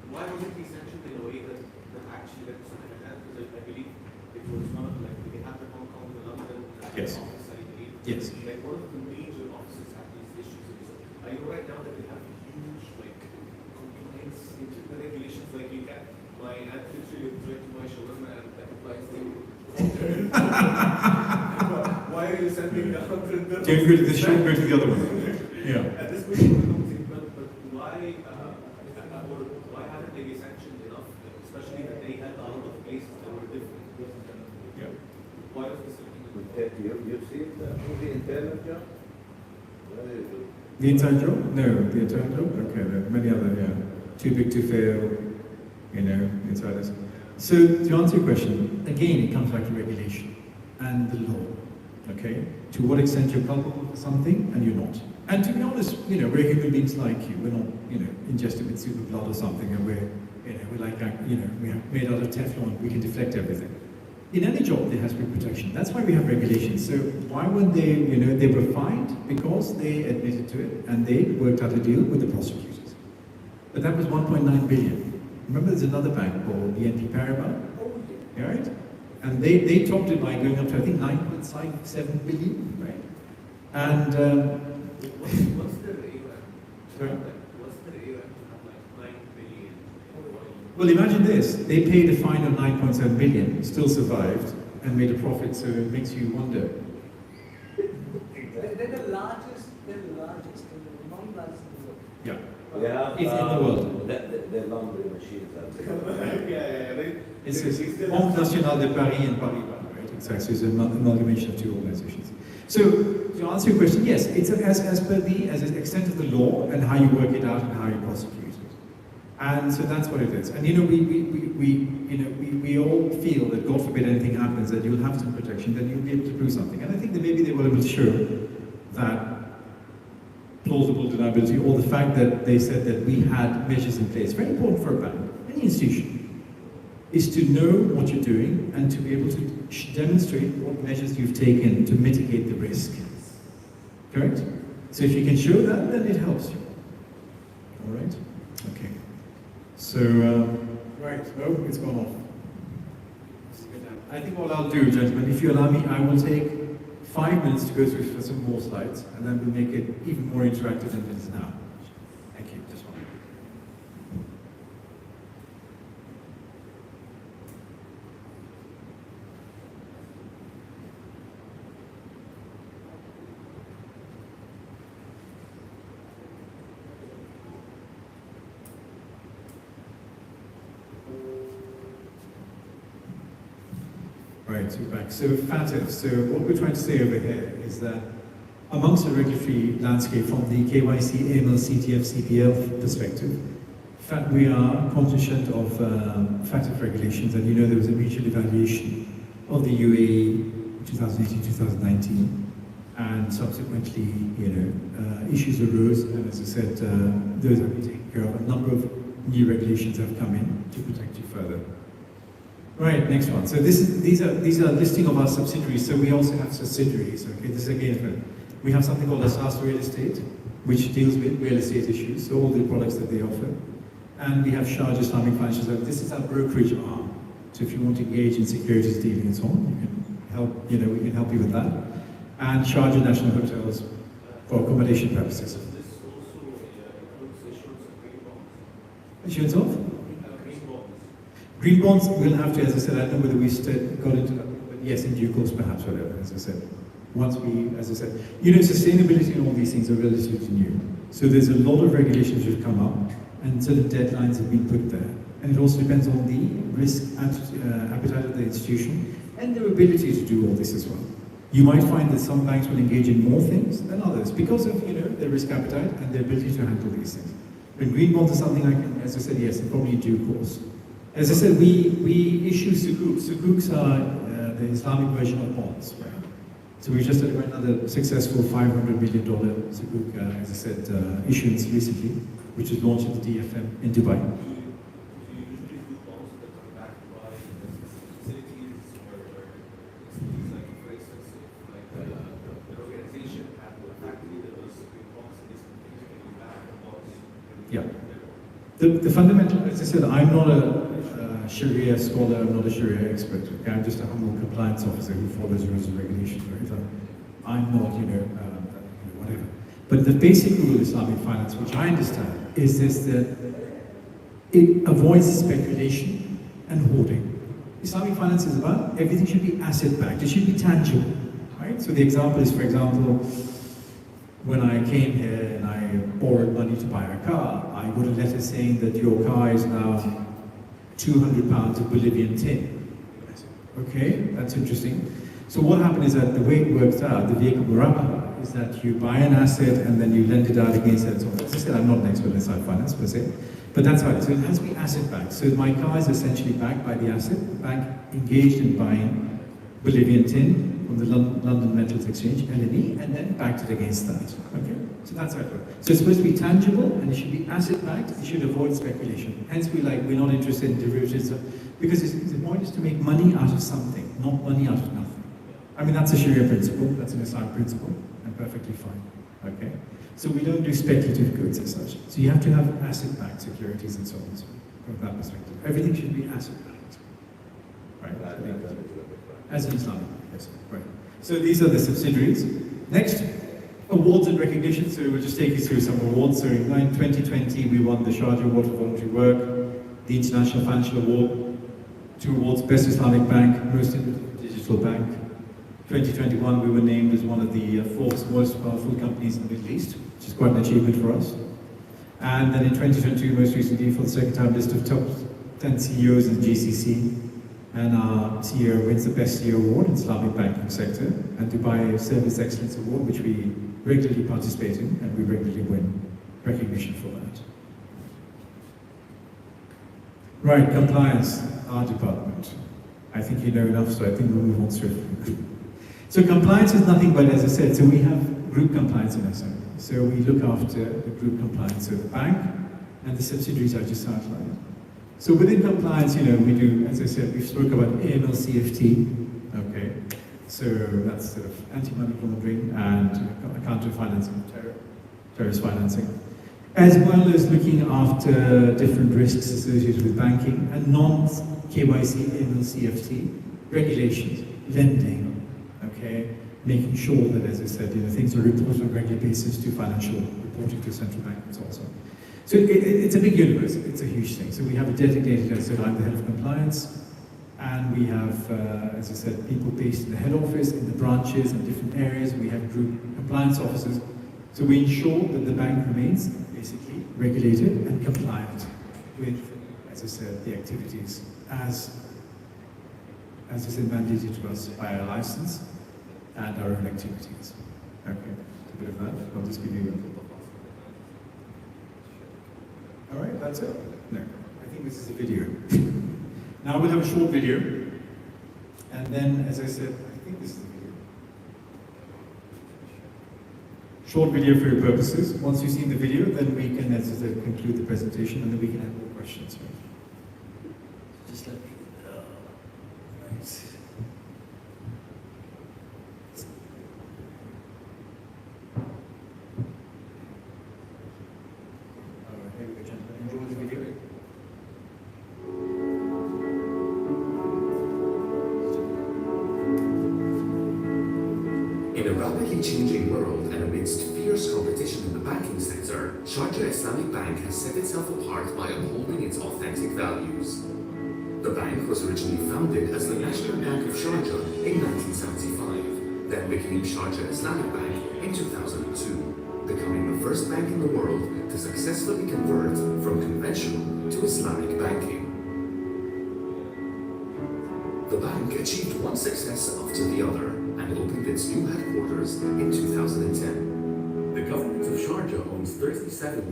wasn't he sanctioned in a way that actually led to something like that? Because I believe it was one of they had the Hong Kong, the London Yes. office, I believe. Yes. Like one of the major offices had these issues. Are you right now that they have huge complaints into the regulations? Like you can, my aunt literally went to my shawarma and that applies to you. Why are you sending down the Don't go to this show, go to the other one. Yeah. At this point, but why haven't they been sanctioned enough? Especially that they had a lot of places that were different. Yeah. Why was this You've seen the movie Internal Job? The Inside Job? No, The Internal Job? Okay, there are many other, Too Big to Fail, Insiders. So, to answer your question, again, it comes back to regulation and the law, okay? To what extent you're culpable for something and you're not. And to be honest, we're human beings like you. We're not, ingested with super blood or something, and we're like, we're made out of Teflon. We can deflect everything. In any job, there has to be protection. That's why we have regulations. So why weren't they, they were fined because they admitted to it and they worked out a deal with the prosecutors. But that was 1.9 billion. Remember, there's another bank called BNP Paribas, right? And they topped it by going up to, I think, 9.57 billion, right? And what's the rate? sorry? What's the rate to have 9 billion? Well, imagine this. They paid a fine of 9.7 billion, still survived, and made a profit, so it makes you wonder. They're the largest, non-largest in the world. Yeah. Yeah, It's in the world. The laundry machines are Yeah. It's Banque Nationale de Paris and Paribas, right? Exactly. It's an amalgamation of two organizations. So, to answer your question, yes, it's as per the extent of the law and how you work it out and how you prosecute it. And so that's what it is. And we all feel that, God forbid anything happens, that you'll have some protection, then you'll be able to prove something. And I think that maybe they were able to show that plausible deniability, or the fact that they said that we had measures in place. Very important for a bank, any institution, is to know what you're doing and to be able to demonstrate what measures you've taken to mitigate the risk. Correct? So if you can show that, then it helps you. All right? Okay. So, right, oh, it's gone off. I think what I'll do, gentlemen, if you allow me, I will take 5 minutes to go through for some more slides, and then we'll make it even more interactive than it is now. Thank you. Just one. Right, so back. So FATF. So what we're trying to say over here is that amongst the regulatory landscape from the KYC, AML, CTF, CPL perspective, we are cognizant of FATF regulations, and you know there was a mutual evaluation of the UAE 2018-2019, and subsequently, you know, issues arose, and as I said, those have been taken care of. A number of new regulations have come in to protect you further. Right, next one. So these are a listing of our subsidiaries. So we also have subsidiaries. Okay, this is again, we have something called Asas Real Estate, which deals with real estate issues, so all the products that they offer. And we have Sharjah Islamic Financial Services. This is our brokerage arm. So if you want to engage in securities dealing and so on, you can help. You know, we can help you with that. And Sharjah National Hotels for accommodation purposes. This also includes issuance of green bonds. Issuance of? Green bonds. Green bonds, we'll have to, as I said, I don't know whether we got into that, but yes, in due course, perhaps, whatever, as I said. Once we, as I said, you know, sustainability and all these things are relatively new. So there's a lot of regulations that have come up, and certain deadlines have been put there. And it also depends on the risk appetite of the institution and their ability to do all this as well. You might find that some banks will engage in more things than others because of, you know, their risk appetite and their ability to handle these things. But green bonds is something I can, as I said, yes, probably in due course. As I said, we issue sukuks. Sukuks are the Islamic version of bonds, right? So we just had another successful $500 million sukuk, as I said, issuance recently, which was launched at the DFM in Dubai. Do you usually do bonds that are backed by facilities or things like, for instance, if like an organization had a factory that was doing bonds and these things can be backed by bonds? Yeah. The fundamental, as I said, I'm not a Sharia scholar, I'm not a Sharia expert. Okay? I'm just a humble compliance officer who follows rules and regulations. Right? I'm not, you know, whatever. But the basic rule of Islamic finance, which I understand, is this: that it avoids speculation and hoarding. Islamic finance is about everything should be asset-backed. It should be tangible, right? So the example is, for example, when I came here and I borrowed money to buy a car, I got a letter saying that your car is now 200 pounds of Bolivian tin. Okay, that's interesting. So what happened is that the way it works out, the vehicle murabbaha, is that you buy an asset and then you lend it out against that. So as I said, I'm not an expert in side finance per se, but that's how it is. So it has to be asset backed. So my car is essentially backed by the asset, the bank engaged in buying Bolivian tin from the London Metals Exchange, LME, and then backed it against that. Okay, so that's how it works. So it's supposed to be tangible and it should be asset backed. It should avoid speculation. Hence, we're not interested in derivatives because the point is to make money out of something, not money out of nothing. I mean, that's a Sharia principle, that's an Islam principle, and perfectly fine. Okay, so we don't do speculative goods as such. So you have to have asset-backed securities and so on. So from that perspective, everything should be asset-backed, right? As an Islamic, yes, right. So these are the subsidiaries. Next, awards and recognition. So we'll just take you through some awards. So in 2020, we won the Sharjah Award for Voluntary Work, the International Financial Award, 2 awards: Best Islamic Bank, Most Innovative Digital Bank. 2021, we were named as one of the Forbes most powerful companies in the Middle East, which is quite an achievement for us. And then in 2022, most recently, for the second time, list of top 10 CEOs in GCC. And our CEO wins the Best CEO Award in Islamic banking sector, and Dubai Service Excellence Award, which we regularly participate in, and we regularly win recognition for that. Right, compliance, our department. I think you know enough, so I think we'll move on swiftly. So compliance is nothing but, as I said, so we have group compliance in SM. So we look after the group compliance, so the bank and the subsidiaries I just outlined. So within compliance, you know, we do, as I said, we spoke about AML CFT, okay. So So that's sort of anti-money laundering and counter-financing of terrorist financing, as well as looking after different risks associated with banking and non-KYC, CFT regulations, lending, okay, making sure that, as I said, things are reported on a regular basis to financial reporting to central banks also. So it's a big universe, it's a huge thing. So we have a dedicated, as I said, I'm the head of compliance, and we have, as I said, people based in the head office, in the branches, in different areas. We have group compliance officers. So we ensure that the bank remains basically regulated and compliant with, as I said, the activities as I said, mandated to us by our license and our own activities. Okay, a bit of that. I'll just give you all right, that's it? No, I think this is a video. Now we'll have a short video, and then, as I said, I think this is the video. Short video for your purposes. Once you've seen the video, then we can, as I said, conclude the presentation, and then we can have more questions. Right? Just let me. Right. Here we go, gentlemen. Enjoy the video. In a rapidly changing world and amidst fierce competition in the banking sector, Sharjah Islamic Bank has set itself apart by upholding its authentic values. The bank was originally founded as the National Bank of Sharjah in 1975, then became Sharjah Islamic Bank in 2002, becoming the first bank in the world to successfully convert from conventional to Islamic banking. The bank achieved one success after the other and opened its new headquarters in 2010. The government of Sharjah owns 37.5%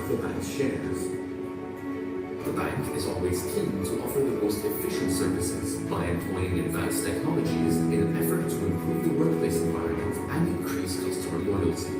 of the bank's shares. The bank is always keen to offer the most efficient services by employing advanced technologies in an effort to improve the workplace environment and increase customer loyalty.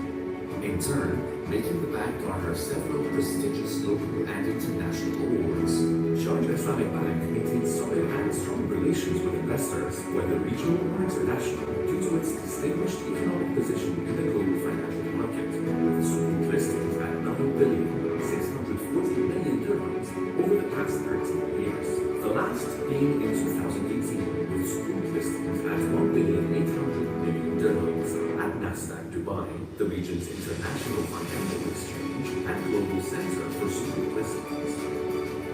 In turn, making the bank garner several prestigious local and international awards. Sharjah Islamic Bank maintains solid and strong relations with investors, whether regional or international, due to its distinguished economic position in the global financial market, with sukuk listings at 9,640 million dirhams over the past 13 years. The last being in 2018, with sukuk listings at 1,800 million dirhams at Nasdaq Dubai, the region's international financial exchange and global center for sukuk listings.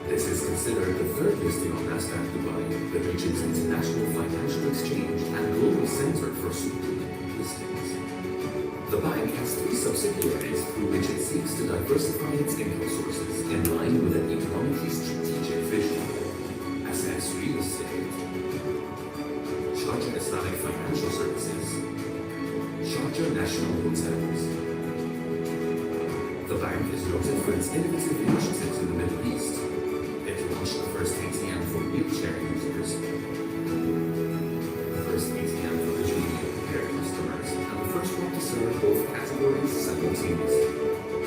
This is considered the third listing on Nasdaq Dubai, the region's international financial exchange and global center for sukuk listings. The bank has 3 subsidiaries through which it seeks to diversify its income sources in line with an economically strategic vision. Assess Real Estate, Sharjah Islamic Financial Services, Sharjah National Hotels. The bank is noted for its innovative initiatives in the Middle East. It launched the first ATM for wheelchair users, the first ATM for visually impaired customers, and the first one to serve both categories simultaneously.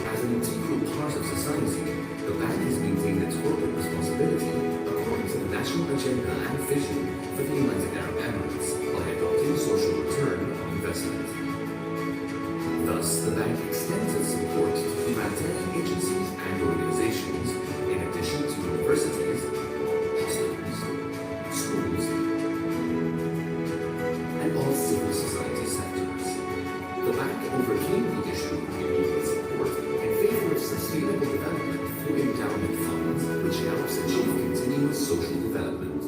As an integral part of society, the bank has maintained its corporate responsibility according to the national agenda and vision for the United Arab Emirates by adopting social return on investment. Thus, the bank extends its support to humanitarian agencies and organizations, in addition to universities, hospitals, schools, and all civil society sectors. The bank overcame the issue of immediate support in favor of sustainable development through endowment funds, which helps achieve continuous social development.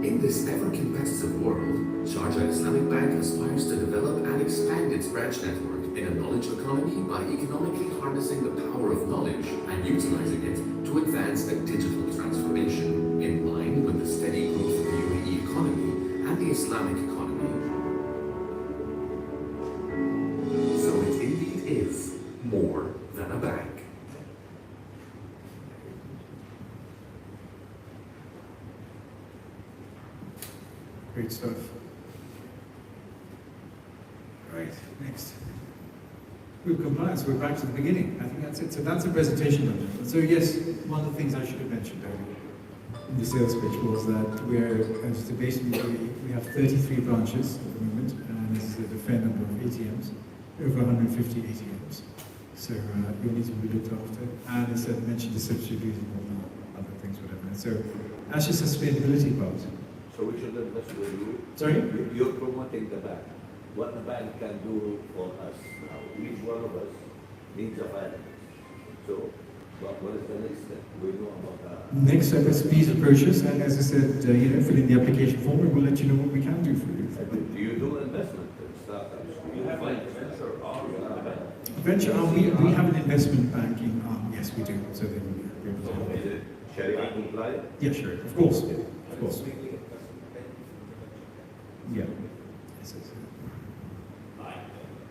In this ever-competitive world, Sharjah Islamic Bank aspires to develop and expand its branch network in a knowledge economy by economically harnessing the power of knowledge and utilizing it to advance a digital transformation in line with the steady growth of the UAE economy and the Islamic economy. So it indeed is more than a bank. Great stuff. Right, next. Group compliance, we're back to the beginning. I think that's it. So that's a presentation. So yes, one of the things I should have mentioned earlier. in the sales pitch was that basically we have 33 branches at the moment, and this is a fair number of ATMs, over 150 ATMs. So you need to be looked after. And it mentioned the subsidiaries and all the other things, whatever. And so that's just a sustainability part. So we should invest with you. Sorry? You're promoting the bank. What the bank can do for us now. Each one of us needs a finance. So what is the next step? We know about that. Next step is visa purchase, and as I said, fill in the application form, and we'll let you know what we can do for you. Do you do investment in startups? You have like venture or Venture, we have an investment banking arm. Yes, we do. So they will be able to help. Is it Sharia compliant? Yeah, sure. Of course. Of course. Yeah. Yes, yes.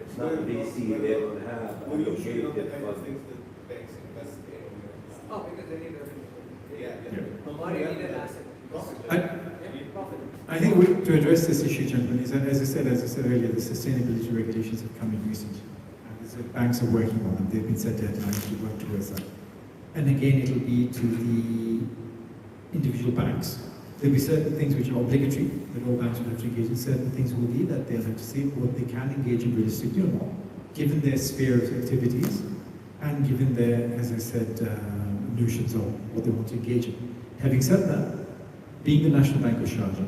It's not VC, they don't have We usually don't allocated have funds. things that banks invest in. Oh, because they need revenue. Yeah. Or they need an asset. Profit. I think to address this issue, gentlemen, is that, as I said earlier, the sustainability regulations have come in recently. And as the banks are working on them. They've been set deadlines to work towards that. And again, it'll be to the individual banks. There'll be certain things which are obligatory, that all banks will have to engage in. Certain things will be that they'll have to see what they can engage in realistically or not, given their sphere of activities, and given their, as I said, notions of what they want to engage in. Having said that, being the National Bank of Sharjah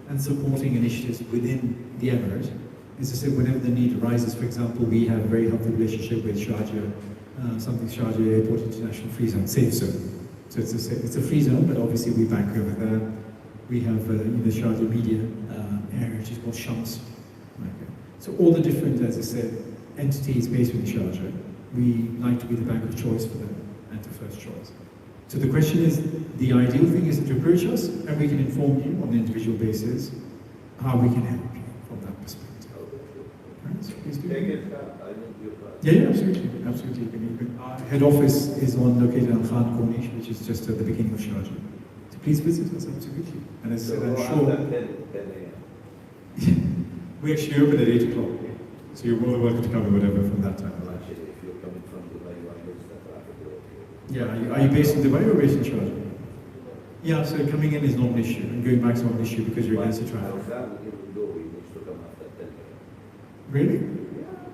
and supporting initiatives within the Emirate, as I said, whenever the need arises, for example, we have a very healthy relationship with Sharjah, Sharjah Airport International Free Zone, safe zone. So it's a free zone, but obviously we bank over there. We have the Sharjah Media area, which is called Shams. Okay. So all the different, as I said, entities based within Sharjah, we like to be the bank of choice for them and the first choice. So the question is, the ideal thing is to approach us, and we can inform you on an individual basis how we can help you from that perspective. Right, so please do. Yeah, absolutely, absolutely. Our head office is located on Khan Corniche, which is just at the beginning of Sharjah. So please visit us, absolutely. And as I said, I'm sure 10 a.m. we actually open at 8 o'clock. So you're more than welcome to come in whatever from that time. Well, actually, if you're coming from Dubai, what is the traffic road here? Yeah, are you based in Dubai or based in Sharjah? Yeah, so coming in is not an issue, and going back is not an issue because you're against the traffic. Alexander, even though he needs to come after 10 a.m. Really?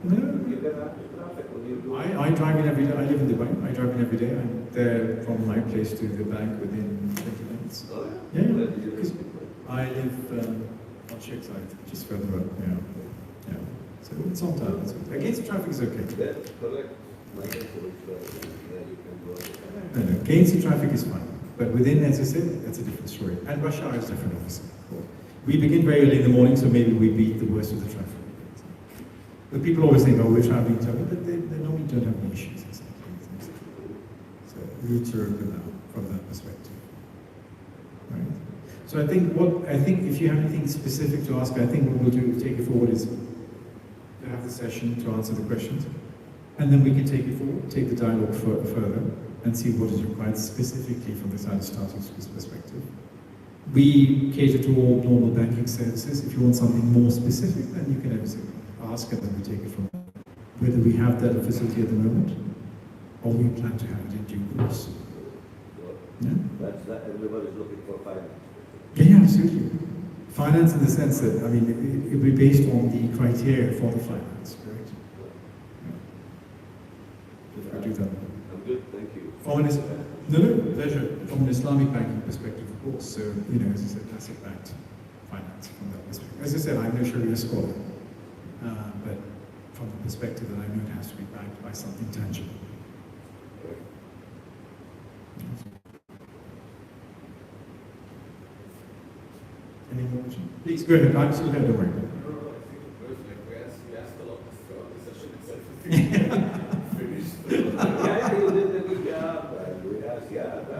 No. You're going to have the traffic when you do I drive in every day. I live in Dubai. I drive in every day. I'm there from my place to the bank within 20 minutes. Oh, Yeah, Where do you because live? I live on Sheikh side, just further up. Yeah. So it's on time. It's okay. Against the traffic is okay. Yeah, correct. My uncle is there, you can go. No, against the traffic is fine. But within, as I said, that's a different story. And rush hour is different, obviously. We begin very early in the morning, so maybe we beat the worst of the traffic. But people always think, oh, we're traveling together, but they normally don't have any issues. So routes are open now from that perspective. Right? So I think if you have anything specific to ask, I think what we'll do to take it forward is to have the session to answer the questions. And then we can take it forward, take the dialogue further, and see what is required specifically from the side of startups perspective. We cater to all normal banking services. If you want something more specific, then you can ask, and then we take it from there. Whether we have that facility at the moment, or we plan to have it in due course. Yeah? That's that everybody's looking for finance. Yeah, absolutely. Finance in the sense that, I mean, it will be based on the criteria for the finance, correct? Yeah. If we do that. I'm good, thank you. Pleasure. From an Islamic banking perspective, of course. So, as I said, classic backed finance from that perspective. As I said, I'm no Sharia scholar, but from the perspective that I know it has to be backed by something tangible. Any more questions? Please go ahead. I'm still here, don't worry. We asked a lot of the session itself. Finished. Yeah, you did a good job. We asked,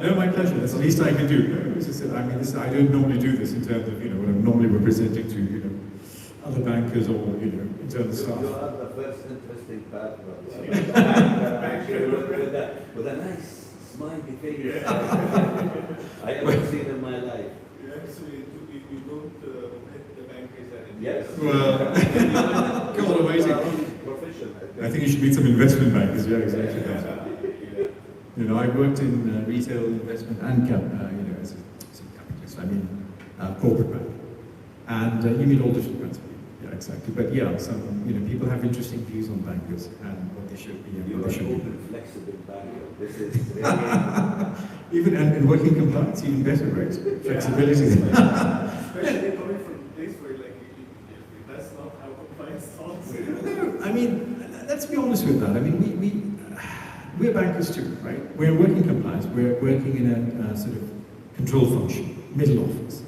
No, my pleasure. That's the least I can do. No, as I said, I mean, I don't normally do this in terms of, when I'm normally representing to, other bankers or, internal staff. You are the first interesting partner. with a nice smiley face. I haven't seen in my life. Actually, you don't hit the bankers and Yes. Well, come on, amazing. Profession. I think you should meet some investment bankers. Yeah, exactly. I worked in retail investment and as a I mean corporate bank. And you meet all different kinds of people. Yeah, exactly. But yeah, some people have interesting views on bankers and what they should be and You what are they should be. open, flexible barrier. This is really Even and working compliance, even better, right? Flexibility. Especially coming from a place where like that's not how compliance talks. No, I mean, let's be honest with that. I mean, we're bankers too, right? We're working compliance. We're working in a sort of control function, middle office.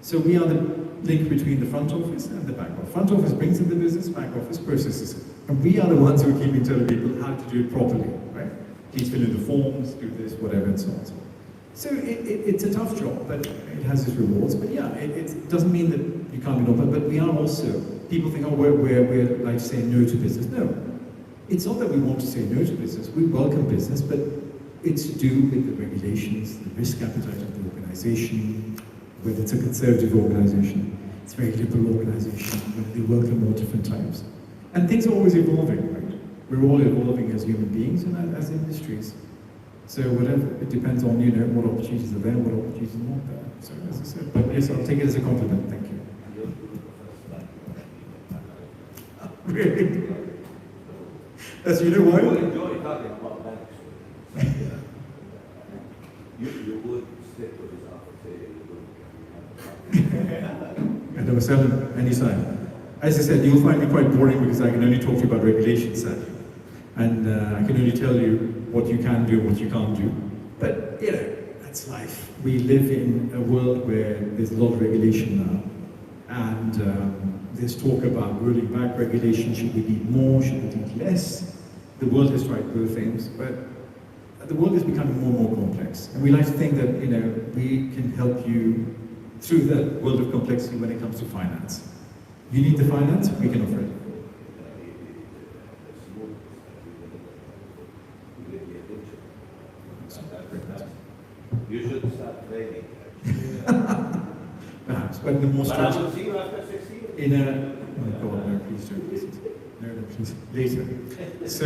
So we are the link between the front office and the back office. Front office brings in the business, back office processes it. And we are the ones who are keeping telling people how to do it properly, right? Please fill in the forms, do this, whatever, and so on and so on. So it's a tough job, but it has its rewards. But yeah, it doesn't mean that you can't be open, but we are also, people think, oh, we're like saying no to business. No, it's not that we want to say no to business. We welcome business, but it's to do with the regulations, the risk appetite of the organization, whether it's a conservative organization, it's a very liberal organization, whether they welcome all different types. And things are always evolving, right? We're all evolving as human beings and as industries. So whatever, it depends on, what opportunities are there, what opportunities are not there. So as I said, but yes, I'll take it as a compliment, thank you. Really? As you know why? You enjoy talking about banks. You would stick with this office. And I was selling anytime. As I said, you'll find me quite boring because I can only talk to you about regulations, sadly. And I can only tell you what you can do and what you can't do. But, that's life. We live in a world where there's a lot of regulation now. And there's talk about rolling back regulation. Should we need more? Should we need less? The world has tried both things, but the world is becoming more and more complex. And we like to think that, we can help you through that world of complexity when it comes to finance. You need the finance, we can offer it. You should start training. Perhaps, but the more But I structured. will see you after 6 years. In a, oh God, no, please don't listen. No, please, later. So,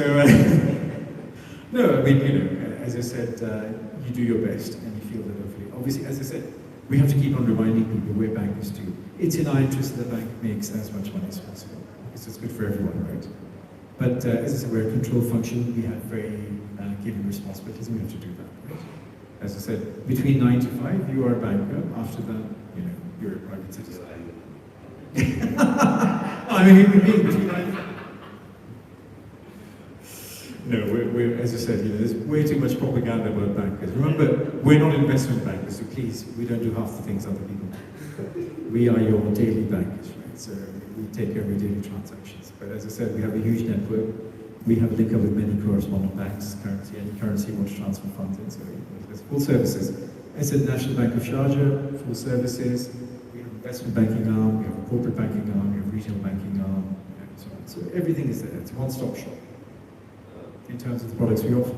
no, I mean, as I said, you do your best and you feel that hopefully. Obviously, as I said, we have to keep on reminding people we're bankers too. It's in our interest that the bank makes as much money as possible. Because it's good for everyone, right? But as I said, we're a control function. We have very given responsibilities and we have to do that, right? As I said, between 9 to 5, you are a banker. After that, you're a private citizen. I mean, between 9 to 5. No, we're, as I said, there's way too much propaganda about bankers. Remember, we're not investment bankers, so please, we don't do half the things other people do. We are your daily bankers, right? So we take care of your daily transactions. But as I said, we have a huge network. We have a link up with many correspondent banks, any currency you want to transfer funds in, so there's full services. I said National Bank of Sharjah, full services. We have investment banking arm, we have a corporate banking arm, we have regional banking arm, and so on. So everything is there. It's a one-stop shop in terms of the products we offer.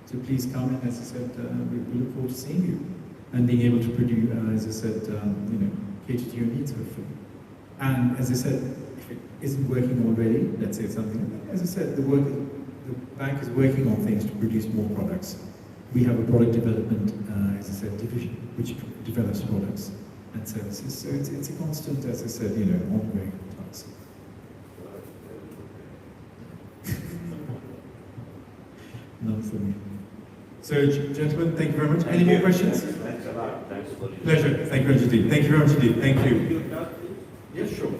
So please come and, as I said, we look forward to seeing you and being able to produce, as I said, cater to your needs hopefully. And as I said, if it isn't working already, let's say something. As I said, the bank is working on things to produce more products. We have a product development, as I said, division which develops products and services. So it's a constant, as I said, ongoing task. None for me. So, gentlemen, thank you very much. Any more questions? Thanks a lot. Thanks for your Pleasure. Thank you very much indeed. Thank you very much indeed. Thank you. Yes, sure.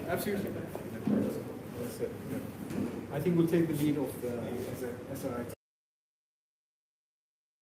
Absolutely. I think we'll take the lead of the SRI.